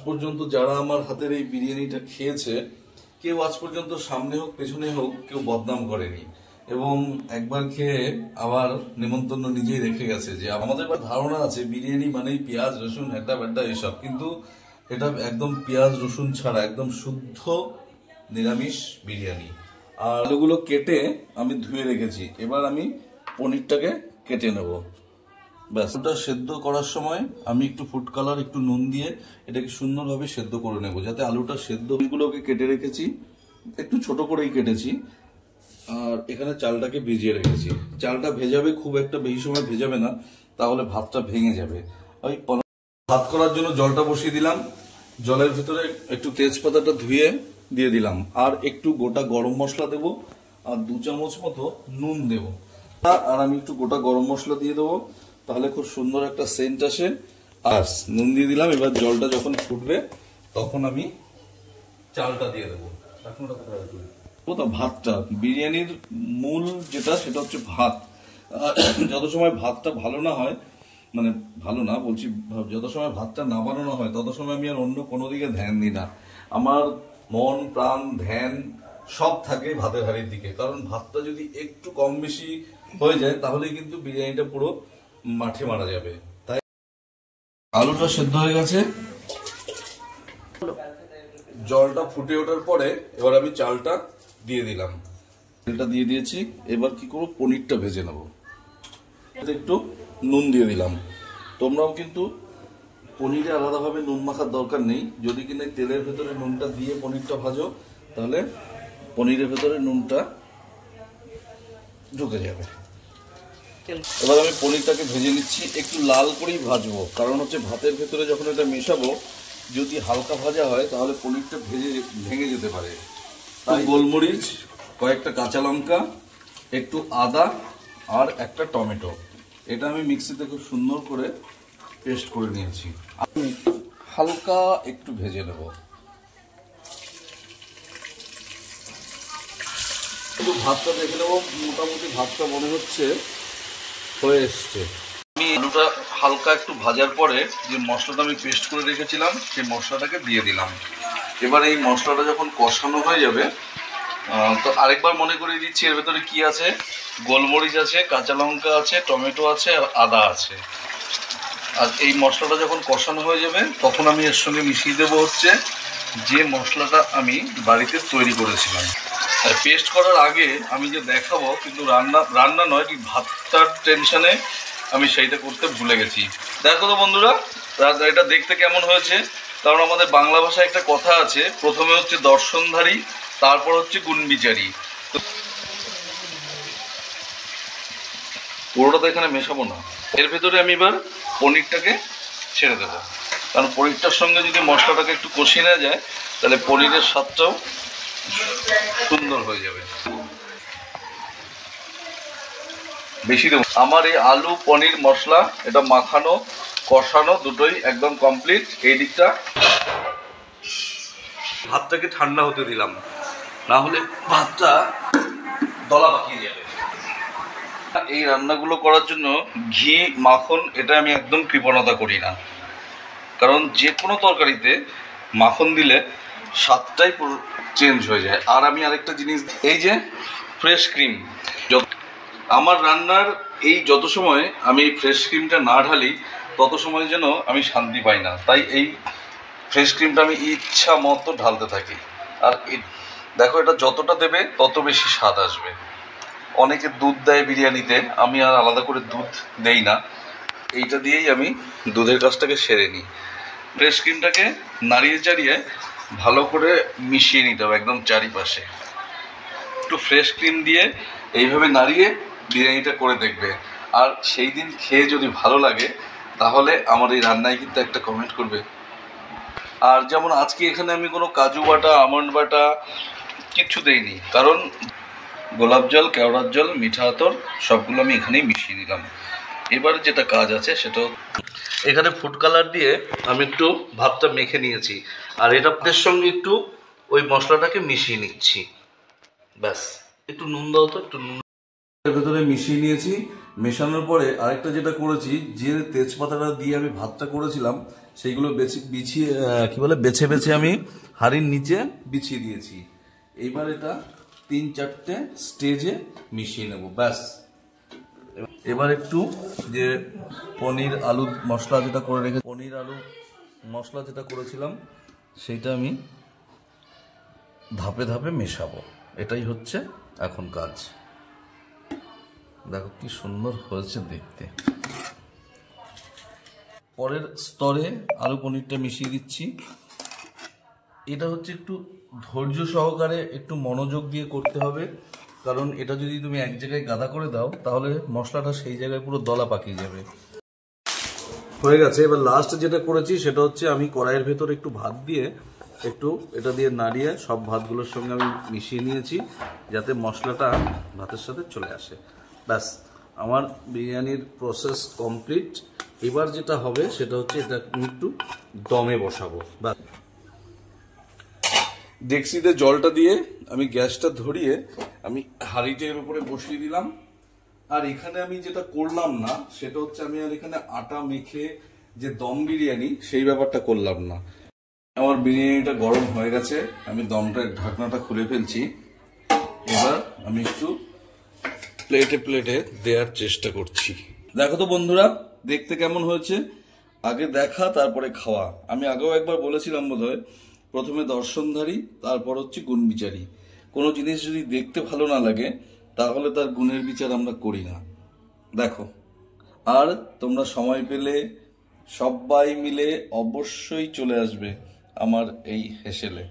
পর্যন্ত যারা আমার হাতের এই বিরিয়ানিটা খেয়েছে কেউ আজ পর্যন্ত সামনে হোক পেছনে হোক কেউ বদনাম করেনি, এবং একবার খেয়ে আবার নিমন্ত্রণ নিজেই রেখে গেছে। যে আমাদের ধারণা আছে বিরিয়ানি মানেই পেঁয়াজ রসুন হেটা বেটা এসব, কিন্তু এটা একদম পেঁয়াজ রসুন ছাড়া একদম শুদ্ধ নিরামিষ বিরিয়ানি। আর আলুগুলো কেটে আমি ধুয়ে রেখেছি, এবার আমি পনিরটাকে কেটে নেব। ব্যাস, ওটা সেদ্ধ করার সময় আমি একটু ফুড কালার একটু নুন দিয়ে এটাকে সুন্দরভাবে সেদ্ধ করে নেব, যাতে আলুটা সেদ্ধ। গুলোকে কেটে রেখেছি, একটু ছোট করেই কেটেছি। আর এখানে চালটাকে ভিজিয়ে রেখেছি। চালটা ভেজাবে, খুব একটা বেশি সময় ভেজাবে না, তাহলে ভাতটা ভেঙে যাবে। ওই ভাত করার জন্য জলটা বসিয়ে দিলাম। জলের ভিতরে একটু তেজপাতাটা ধুয়ে দিয়ে দিলাম, আর একটু গোটা গরম মশলা দেব, আর 2 চামচ মতো নুন দেব। আর আমি একটু গোটা গরম মশলা দিয়ে দেবো, তাহলে খুব সুন্দর একটা সেন্ট আসে। আর নুন দিয়ে দিলাম। এবার জলটা যখন ফুটবে তখন আমি চালটা দিয়ে দেবো। ভাতটা, বিরিয়ানির মূল যেটা সেটা হচ্ছে ভাত। যত সময় ভাতটা ভালো না হয়, মানে ভালো না বলছি, যত সময় ভাতটা না বানানো হয় তত সময় আমি আর অন্য কোনো দিকে ধ্যান দিই না। আমার মন প্রাণ ধ্যান সব থাকে ভাতের হাঁড়ির দিকে, কারণ ভাতটা যদি একটু কম বেশি হয়ে যায় তাহলে কিন্তু বিরিয়ানিটা পুরো মাঠে মারা যাবে। তাই আলুটা সেদ্ধ হয়ে গেছে, জলটা ফুটে ওঠার পরে এবার আমি চালটা দিয়ে দিলাম। চালটা দিয়ে দিয়েছি, এবার কি করবো, পনিরটা ভেজে নেব। একটু নুন দিয়ে দিলাম। তোমরাও কিন্তু পনিরে আলাদাভাবে নুন মাখার দরকার নেই, যদি কিনা তেলের ভেতরে নুনটা দিয়ে পনিরটা ভাজো তাহলে পনিরের ভেতরে নুনটা ঢুকে যাবে। এবার আমি পনিরটাকে ভেজে নিচ্ছি, একটু লাল করেই ভাজবো, কারণ হচ্ছে ভাতের ভেতরে যখন এটা মেশাবো যদি হালকা ভাজা হয় তাহলে পনিরটা ভেঙে যেতে পারে। তাই গোলমরিচ, কয়েকটা কাঁচা লঙ্কা, একটু আদা আর একটা টমেটো, এটা আমি মিক্সিতে খুব সুন্দর করে পেস্ট করে নিয়েছি। আমি হালকা একটু ভেজে নেব। একটু ভাতটা দেখে নেব, মোটামুটি ভাতটা মনে হচ্ছে হয়ে এসছে। আমি আলুটা হালকা একটু ভাজার পরে যে মশলাটা আমি পেস্ট করে রেখেছিলাম সেই মশলাটাকে দিয়ে দিলাম। এবার এই মশলাটা যখন কষানো হয়ে যাবে, তো আরেকবার মনে করিয়ে দিচ্ছি এর ভেতরে কি আছে। গোলমরিচ আছে, কাঁচা লঙ্কা আছে, টমেটো আছে আর আদা আছে। আর এই মশলাটা যখন কষানো হয়ে যাবে তখন আমি এর সঙ্গে মিশিয়ে দেবো হচ্ছে যে মশলাটা আমি বাড়িতে তৈরি করেছিলাম। আর পেস্ট করার আগে আমি যে দেখাবো, কিন্তু রান্না নয়, ঠিক ভাতটার টেনশনে আমি সেইটা করতে ভুলে গেছি। দেখো তো বন্ধুরা, এটা দেখতে কেমন হয়েছে। কারণ আমাদের বাংলা ভাষায় একটা কথা আছে, প্রথমে হচ্ছে দর্শনধারী, তারপর হচ্ছে গুণবিচারী। তো পুরোটা তো এখানে মেশাবো না, এর ভেতরে আমি এবার পনিরটাকে ছেড়ে দেবো। কারণ পনিরটার সঙ্গে যদি মশলাটাকে একটু কষিয়ে নেওয়া যায় তাহলে পনিরের স্বাদটাও সুন্দর হয়ে যাবে। বেশি দেবো। আমার এই আলু পনির মশলা এটা মাখানো কষানো দুটোই একদম কমপ্লিট। এই দিকটা ভাতটাকে ঠান্ডা হতে দিলাম, না হলে ভাতটা দলা পাকিয়ে যাবে। এই রান্নাগুলো করার জন্য ঘি মাখন এটা আমি একদম কৃপণতা করি না, কারণ যে কোনো তরকারিতে মাখন দিলে স্বাদটাই পুরো চেঞ্জ হয়ে যায়। আর আমি আরেকটা জিনিস, এই যে ফ্রেশ ক্রিম, আমার রান্নার এই যত সময় আমি এই ফ্রেশ ক্রিমটা না ঢালি তত সময় যেন আমি শান্তি পাই না। তাই এই ফ্রেশ ক্রিমটা আমি ইচ্ছা মতো ঢালতে থাকি। আর দেখো, এটা যতটা দেবে তত বেশি স্বাদ আসবে। অনেকে দুধ দেয় বিরিয়ানিতে, আমি আর আলাদা করে দুধ দেই না, এইটা দিয়েই আমি দুধের কাজটাকে সেরে নিই। ফ্রেশ ক্রিমটাকে নাড়িয়ে চাড়িয়ে ভালো করে মিশিয়ে নিতে হবে একদম চারিপাশে। একটু ফ্রেশ ক্রিম দিয়ে এইভাবে নাড়িয়ে বিরিয়ানিটা করে দেখবে, আর সেই দিন খেয়ে যদি ভালো লাগে তাহলে আমার এই রান্নায় কিন্তু একটা কমেন্ট করবে। আর যেমন আজকে এখানে আমি কোনো কাজু বাটা আমন্ড বাটা কিচ্ছু দেইনি, কারণ গোলাপ জল, কেওড়ার জল, মিঠা আতর সবগুলো আমি এখানেই মিশিয়ে দিলাম। এবার যেটা কাজ আছে সেটা, এখানে ফুড কালার দিয়ে আমি একটু ভাতটা মেখে নিয়েছি, আর এটার সঙ্গে একটু ওই মশলাটাকে মিশিয়ে নিচ্ছি। ব্যাস, একটু নুন দাও তো, একটু নুন এর ভেতরে মিশিয়ে নিয়েছি। মেশানোর পরে আরেকটা যেটা করেছি, যে তেজপাতাটা দিয়ে আমি ভাতটা করেছিলাম সেইগুলো বেছে বেছে আমি হাঁড়ির নিচে বিছিয়ে দিয়েছি। এইবার এটা 3-4টে স্টেজে মিশিয়ে নেব, ব্যাস। এবার একটু যে পনির আলু মশলা যেটা করে রেখে পনির আলু মশলা যেটা করেছিলাম সেইটা আমি ধাপে ধাপে মেশাবো, এটাই হচ্ছে এখন কাজ। দেখো কি সুন্দর হয়েছে দেখতে। পরের স্তরে আলু পনিরটা মিশিয়ে দিচ্ছি। এটা হচ্ছে একটু ধৈর্য সহকারে একটু মনোযোগ দিয়ে করতে হবে, কারণ এটা যদি তুমি এক জায়গায় গাদা করে দাও তাহলে মশলাটা সেই জায়গায় পুরো দলা পাকিয়ে যাবে। হয়ে গেছে। এবার লাস্ট যেটা করেছি সেটা হচ্ছে আমি কড়াইয়ের ভেতর একটু ভাত দিয়ে একটু এটা দিয়ে নাড়িয়ে সব ভাতগুলোর সঙ্গে আমি মিশিয়ে নিয়েছি যাতে মশলাটা ভাতের সাথে চলে আসে, ব্যাস। আমার বিরিয়ানির প্রসেস কমপ্লিট। এবার যেটা হবে সেটা হচ্ছে এটা আমি একটু দমে বসাবো। ব্যাস, ডেকচিতে জলটা দিয়ে আমি গ্যাসটা ধরিয়ে আমি হাঁড়িটার উপরে বসিয়ে দিলাম। আর এখানে আমি যেটা করলাম না সেটা হচ্ছে আমি আর এখানে আটা মেখে যে দম বিরিয়ানি সেই ব্যাপারটা করলাম না। আমার বিরিয়ানিটা গরম হয়ে গেছে, আমি দমটার ঢাকনাটা খুলে ফেলছি। এবার আমি একটু প্লেটে প্লেটে দেওয়ার চেষ্টা করছি। দেখো তো বন্ধুরা দেখতে কেমন হয়েছে, আগে দেখা তারপরে খাওয়া। আমি আগেও একবার বলেছিলাম বোধহয়, প্রথমে দর্শনধারী তারপর হচ্ছে গুণ বিচারী। কোনো জিনিস যদি দেখতে ভালো না লাগে তাহলে তার গুণের বিচার আমরা করি না। দেখো, আর তোমরা সময় পেলে সবাই মিলে অবশ্যই চলে আসবে আমার এই হেসেলে।